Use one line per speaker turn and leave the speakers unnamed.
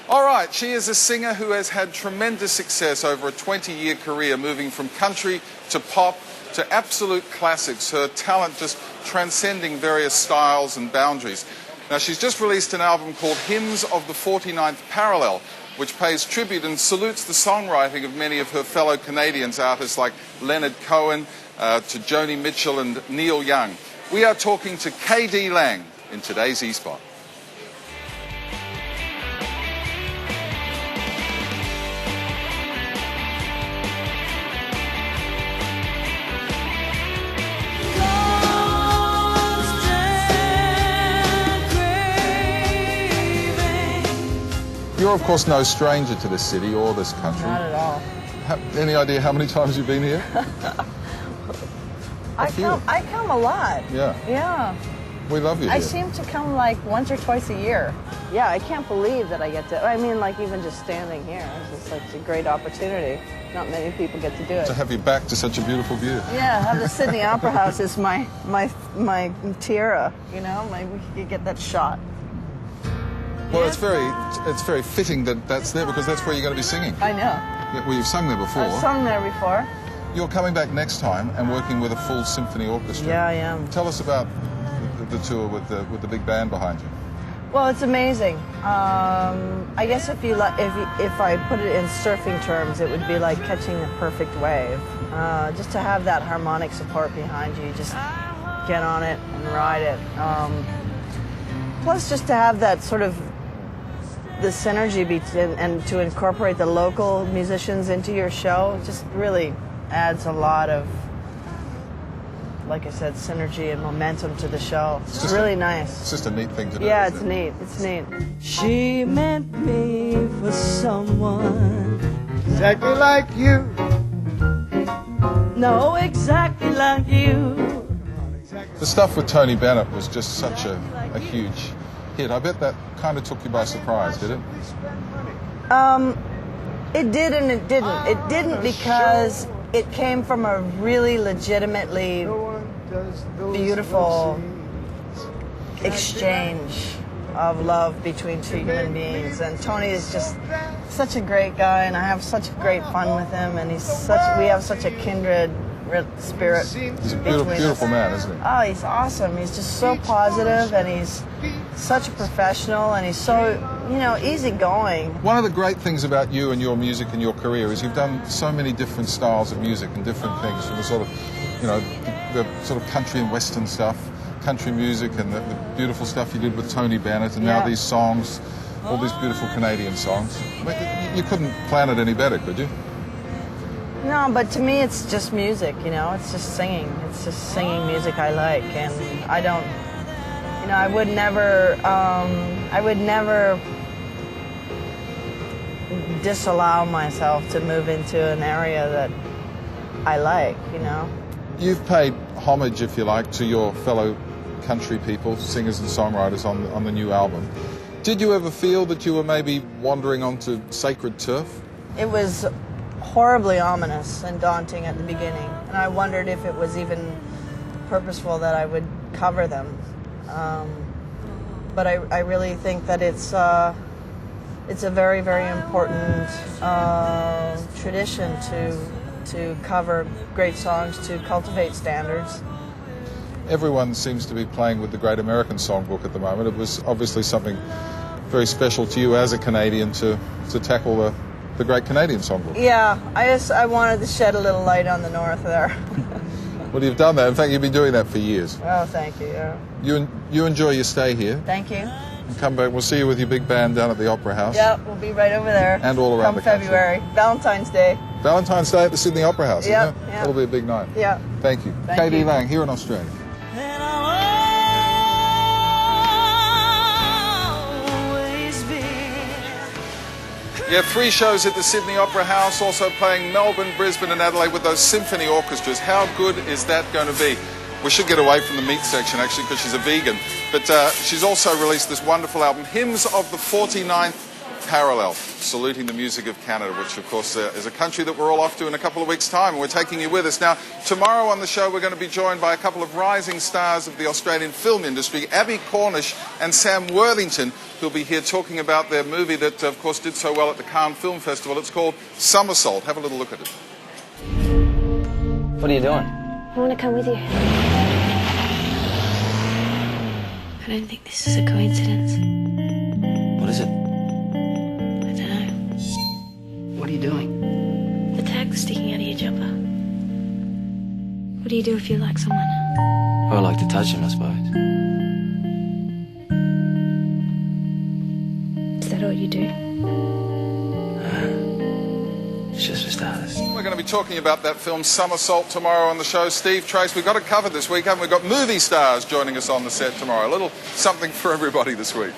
All right, she is a singer who has had tremendous success over a 20-year career, moving from country to pop to absolute classics, her talent just transcending various styles and boundaries. Now, she's just released an album called Hymns of the 49th Parallel, which pays tribute and salutes the songwriting of many of her fellow Canadians, artists like Leonard Cohen, to Joni Mitchell and Neil Young. We are talking to K.D. Lang in today's E-Spot. You're, of course, no stranger to this city or this country.
Not at all.
Any idea how many times you've been here?
I come a lot.
Yeah.
Yeah.
We love you here.
I seem to come like once or twice a year. Yeah, I can't believe that I get to, I mean, like even just standing here, it's just such a great opportunity. Not many people get to do it.
To have you back to such a beautiful view.
Yeah, have the Sydney Opera House is my tiara, you know, we could get that shot.
Well, it's very fitting that that's there because that's where you're going to be singing.
I know.
Yeah, well, you've sung there before.
I've sung there before.
You're coming back next time and working with a full symphony orchestra.
Yeah, I am.
Tell us about the tour with the big band behind you.
Well, it's amazing. I guess if I put it in surfing terms, it would be like catching the perfect wave. Just to have that harmonic support behind you, just get on it and ride it. Plus, just to have that sort of the synergy and to incorporate the local musicians into your show just really adds a lot of, like I said, synergy and momentum to the show. It's really nice.
It's just a neat thing to do.
Yeah, it's neat. It's neat.
She meant me for someone
exactly like you.
No, exactly like you.
The stuff with Tony Bennett was just such a huge hit. I bet that kind of took you by surprise, did it?
It did and it didn't. It didn't because it came from a really legitimately beautiful exchange of love between two human beings. And Tony is just such a great guy, and I have such great fun with him, and we have such a kindred spirit.
He's a beautiful man, isn't he?
Oh, he's awesome. He's just so positive, and he's such a professional, and he's so, easygoing.
One of the great things about you and your music and your career is you've done so many different styles of music and different things, from the sort of, the sort of country and western stuff, country music, and the beautiful stuff you did with Tony Bennett, and now these songs, all these beautiful Canadian songs. You couldn't plan it any better, could you?
No, but to me it's just music, it's just singing. It's just singing music I like, and I don't, I would never disallow myself to move into an area that I like,
You've paid homage, if you like, to your fellow country people, singers and songwriters on the new album. Did you ever feel that you were maybe wandering onto sacred turf?
It was horribly ominous and daunting at the beginning, and I wondered if it was even purposeful that I would cover them. But I really think that it's a very, very important tradition to cover great songs, to cultivate standards.
Everyone seems to be playing with the Great American Songbook at the moment. It was obviously something very special to you as a Canadian to tackle the Great Canadian Songbook.
Yeah, I wanted to shed a little light on the North there.
Well, you've done that. In fact, you've been doing that for years.
Oh, thank you. Yeah.
You enjoy your stay here.
Thank you.
And come back. We'll see you with your big band down at the Opera House.
Yeah, we'll be right over there.
And all around the country.
February. Valentine's Day.
Valentine's Day at the Sydney Opera House,
Yeah,
isn't it?
yeah.
That'll be a big night.
Yeah.
Thank you.
Thank
K.D.
you.
Lang, here in Australia.
And I'll always be.
Yeah, 3 shows at the Sydney Opera House, also playing Melbourne, Brisbane and Adelaide with those symphony orchestras. How good is that going to be? We should get away from the meat section, actually, because she's a vegan. But she's also released this wonderful album, Hymns of the 49th parallel, saluting the music of Canada, which of course is a country that we're all off to in a couple of weeks' time, and we're taking you with us. Now, tomorrow on the show we're going to be joined by a couple of rising stars of the Australian film industry, Abby Cornish and Sam Worthington, who'll be here talking about their movie that of course did so well at the Cannes Film Festival. It's called Somersault. Have a little look at it.
What are you doing?
I want to come with you. I don't think this is a coincidence.
What is it?
I don't know.
What are you doing?
The tag's sticking out of your jumper. What do you do if you like someone?
Oh, I like to touch him, I suppose.
Is that all you do?
It's just for starters.
We're going to be talking about that film Somersault tomorrow on the show. Steve, Trace, we've got it covered this week, haven't we? We've got movie stars joining us on the set tomorrow. A little something for everybody this week.